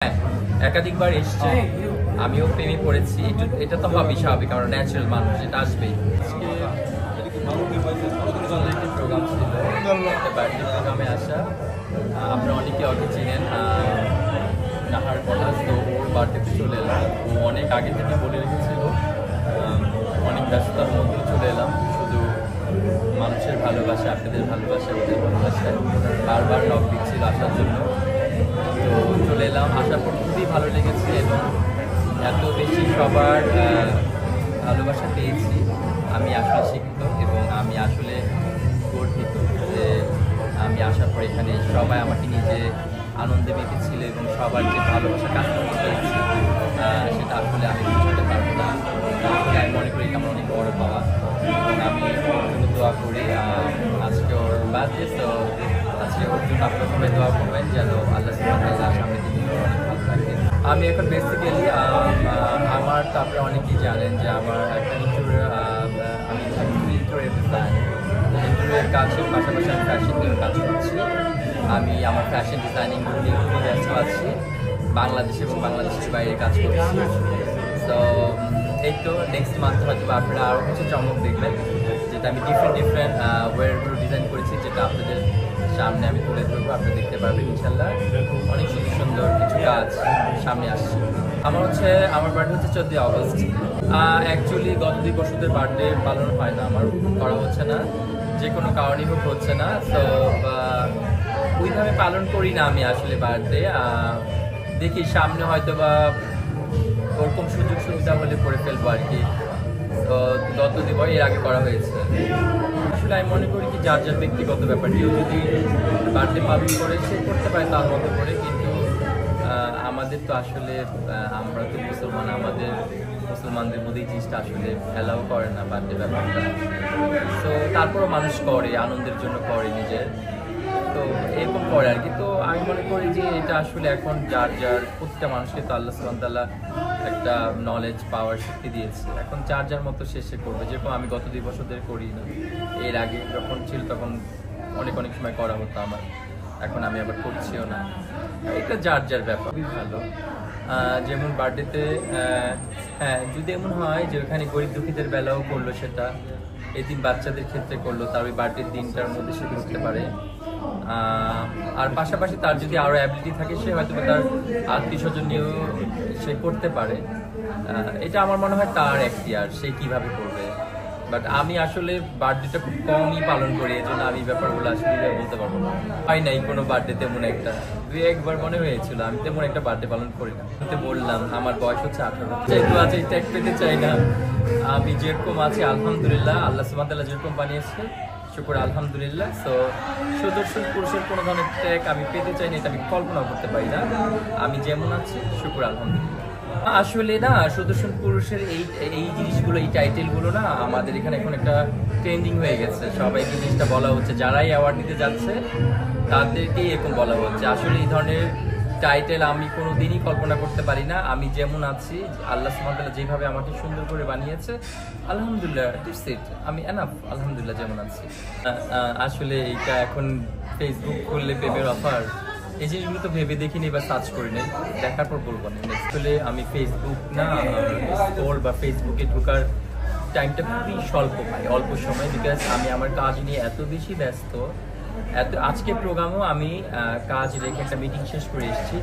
হ্যাঁ, একাধিকবার এসছে, আমিও প্রেমে পড়েছি। এটা তো হবেই স্বাভাবিক, কারণ ন্যাচারাল মানুষ, এটা আসবেই। প্রোগ্রাম ছিল, বার্থডে প্রোগ্রামে আসা। আপনারা অনেকে ওকে চিনেন, নাহার কলাস। তো ওর বার্থডেতে চলে এলাম। ও অনেক আগে থেকে বলে রেখেছিল, অনেক ব্যস্ততার মধ্যে চলে এলাম। শুধু মানুষের ভালোবাসা, আপনাদের ভালোবাসা, ওদের ভালোবাসায় বারবার নক দিচ্ছিল আসার জন্য। তো চলে এলাম, আসার পর খুবই ভালো লেগেছে এবং এত বেশি সবার ভালোবাসা পেয়েছি। আমি আসলে শিক্ষিত এবং আমি আসলে গর্বিত যে আমি আসার পর এখানে সবাই আমাকে নিজে আনন্দে মেতেছিল এবং সবার যে ভালোবাসা কাজ করতে পেরেছি সেটা আসলে আমি বুঝতে পারবো না। আসলে আমি মনে করি এটা আমার অনেক বড় পাওয়া এবং আমি ওর জন্য দোয়া করি। আজকে ওর বার্থডে, তো আজকে ওর জন্য আপনার সবাই দোয়া করবেন যেন আল্লাহ সুবহানাহু ওয়া তাআলা সামনের দিনগুলো অনেক ভালো থাকে। আমি এখন বেসিক্যালি আমার তো আপনারা অনেকেই জানেন যে আমার একটা আমি ইন্টেরিয়র ডিজাইন, ইন্টেরিয়র কাজের পাশাপাশি আমি ফ্যাশন নিয়ে কাজ করছি। আমি আমার ফ্যাশন ডিজাইনিং নিয়ে খুবই ব্যস্ত আছি, বাংলাদেশে এবং বাংলাদেশের বাইরে কাজ করছি। তো এই তো নেক্সট মান্থ হয়তো আপনারা আরও কিছু চমক দেখবেন, যেটা আমি ডিফারেন্ট ওয়্যারগুলো ডিজাইন করেছি, যেটা আপনাদের সামনে আমি তুলে ধরবো। আপনি দেখতে পারবেন ইনশাল্লাহ অনেক সুন্দর সুন্দর কিছু কাজ সামনে আসছে। আমার বার্থডে হচ্ছে 14 আগস্ট। অ্যাকচুয়ালি গত 2 বছরের বার্থডে পালন হয় না, আমার করা হচ্ছে না, যে কোনো কারণেই হোক হচ্ছে না। তো ওইভাবে পালন করি না আমি আসলে বার্থডে। দেখি সামনে হয়তো বা ওরকম সুযোগ সুবিধা হলে করে ফেলবো আর কি। তো গত 2 বছর এর আগে করা হয়েছে। আসলে আমি মনে করি কি যার যার ব্যক্তিগত ব্যাপার, কেউ যদি বার্থডে পালন করে সে করতে পারে তার মতো করে, কিন্তু আমাদের তো আসলে আমরা তো মুসলমান, আমাদের মুসলমানদের মধ্যে এই জিনিসটা আসলে অ্যালাউ করে না বার্থডে ব্যাপারটা। তো তারপরও মানুষ করে, আনন্দের জন্য করে নিজের, তো এরকম করে আর কি। তো আমি মনে করি যে এটা আসলে এখন যার যার প্রতিটা মানুষকে তো আল্লাহ সুবহানাহু ওয়া তাআলা একটা নলেজ পাওয়ার শক্তি দিয়েছে, এখন যার যার মতো শেষে করবে। যেরকম আমি গত 2 বছর ধরে করি না, এর আগে যখন ছিল তখন অনেক সময় করা হতো আমার, এখন আমি আবার করছিও না। এটা যার যার ব্যাপার, খুবই ভালো। যেমন বার্থডেতে হ্যাঁ, যদি এমন হয় যে ওখানে গরিব দুঃখীদের বেলাও করলো, সেটা এতিম বাচ্চাদের ক্ষেত্রে করলো, তার ওই বার্থডের দিনটার মধ্যে সে করতে পারে। আর পাশাপাশি তার যদি আরও অ্যাবিলিটি থাকে, সে হয়তো তার আত্মীয় স্বজন নিয়েও সে করতে পারে। এটা আমার মনে হয় তার এখতিয়ার, সে কীভাবে করবে। বাট আমি আসলে বার্থডেটা খুব কমই পালন করি, এই জন্য আমি ব্যাপারগুলো আসলে বলতে পারবো না। হয় নাই কোনো বার্থডে তেমন একটা, 2-1বার মনে হয়েছিল। আমি তেমন একটা বার্থডে পালন করি না। বললাম আমার বয়স হচ্ছে 18। যেহেতু আছে ট্যাগ পেতে চাই না, আমি যেরকম আছি আলহামদুলিল্লাহ, আল্লাহ সুবহানাহু ওয়া তাআলা যেরকম বানিয়েছে শুকর আলহামদুলিল্লাহ। সো সুদর্শন পুরুষের কোনো ধরনের ট্যাগ আমি পেতে চাই না, এটা আমি কল্পনা করতে পারি না। আমি যেমন আছি শুকর আলহামদুলিল্লাহ। আসলে না, সুদর্শন পুরুষের এই জিনিসগুলো, এই টাইটেলগুলো না আমাদের এখানে এখন একটা ট্রেন্ডিং হয়ে গেছে। সবাই জিনিসটা বলা হচ্ছে, যারাই অ্যাওয়ার্ড নিতে যাচ্ছে তাদেরকেই এরকম বলা হচ্ছে। আসলে এই ধরনের টাইটেল আমি কোনো দিনই কল্পনা করতে পারি না। আমি যেমন আছি, আল্লাহ সুবহানাহু ওয়া তাআলা যেভাবে আমাকে সুন্দর করে বানিয়েছে আলহামদুলিল্লাহ, দ্যাটস ইট, আমি এনাফ আলহামদুলিল্লাহ যেমন আছি। আসলে এইটা এখন ফেসবুক খুললে প্রেমের অফার, এই জিনিসগুলো তো ভেবে দেখিনি বা সার্চ করি নাই, দেখার পর বলবো না। আসলে আমি ফেসবুক না স্ক্রল বা ফেসবুকে ঢোকার টাইমটা খুবই স্বল্প পাই, অল্প সময়, বিকজ আমি আমার কাজ নিয়ে এত বেশি ব্যস্ত। আজকে প্রোগ্রামও আমি কাজ রেখে একটা মিটিং শেষ করে এসেছি।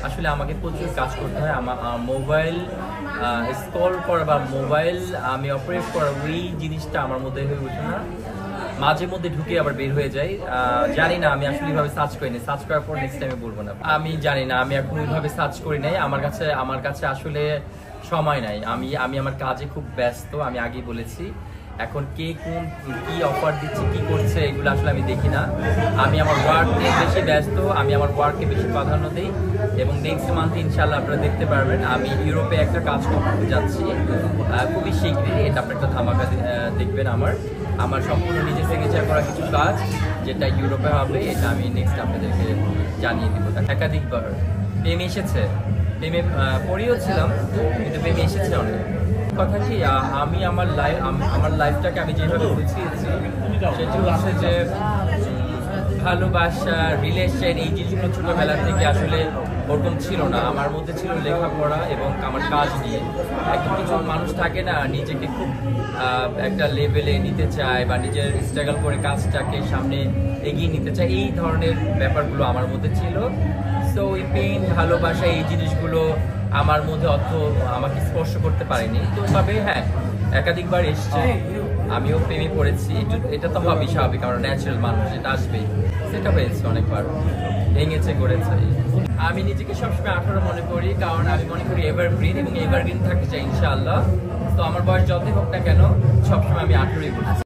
আসলে আমাকে প্রচুর কাজ করতে হয়। আমার মোবাইল স্ক্রল করা বা মোবাইল আমি অপারেট করা, ওই জিনিসটা আমার মধ্যে হয়ে ওঠে না। মাঝে মধ্যে ঢুকে আবার বের হয়ে যায়। জানি না, আমি আসলে এইভাবে সার্চ করিনি, সার্চ করার পর নেক্সট টাইমে বলবো না। আমি জানি না, আমি এখন ওইভাবে সার্চ করি নাই। আমার কাছে আসলে সময় নাই। আমি আমার কাজে খুব ব্যস্ত, আমি আগেই বলেছি। এখন কে কি অফার দিচ্ছে, কি করছে, এগুলো আসলে আমি দেখি না। আমি আমার ওয়ার্ক নিয়ে বেশি ব্যস্ত, আমি আমার ওয়ার্ককে বেশি প্রাধান্য দিই। এবং নেক্সট মান্থ ইনশাল্লাহ আপনারা দেখতে পারবেন আমি ইউরোপে একটা কাজ করতে যাচ্ছি খুবই শীঘ্রই। এটা আপনার একটা ধামাকা দেখবেন। আমার সম্পূর্ণ নিজে সিগনেচার করা কিছু কাজ যেটা ইউরোপে হবে, এটা আমি নেক্সট আপনাদেরকে জানিয়ে দিব। একাধিকবার প্রেমে এসেছে, প্রেমে পড়েও ছিলাম, কিন্তু প্রেমে এসেছে অনেক। কথা কি, আমি আমার লাইফটাকে আমি যেভাবে বুঝিয়েছি সেটি হচ্ছে যে ভালোবাসা, রিলেশন, এই জিনিসগুলো ছোটবেলা থেকে আসলে ওরকম ছিল না। আমার মধ্যে ছিল লেখাপড়া এবং আমার কাজ নিয়ে। একটা কিছু মানুষ থাকে না, নিজেকে খুব একটা লেভেলে নিতে চায় বা নিজের স্ট্রাগল করে কাজটাকে সামনে এগিয়ে নিতে চায়, এই ধরনের ব্যাপারগুলো আমার মধ্যে ছিল। সো এই পেইন, ভালোবাসা, এই জিনিসগুলো আমার মধ্যে অত আমাকে স্পর্শ করতে পারেনি। তো তবে হ্যাঁ, একাধিকবার এসছে, আমিও প্রেমে পড়েছি, এটা তো হবেই, স্বাভাবিক, আমরা ন্যাচারাল মানুষ, এটা আসবেই। সেটা হয়েছে অনেকবার, ভেঙেছে, গড়েছে। আমি নিজেকে সবসময় 18 মনে করি, কারণ আমি মনে করি এভারগ্রিন, এবং এভারগ্রিন থাকতে চাই ইনশাআল্লাহ। তো আমার বয়স যতই হোক না কেন, সবসময় আমি 18ই বলি।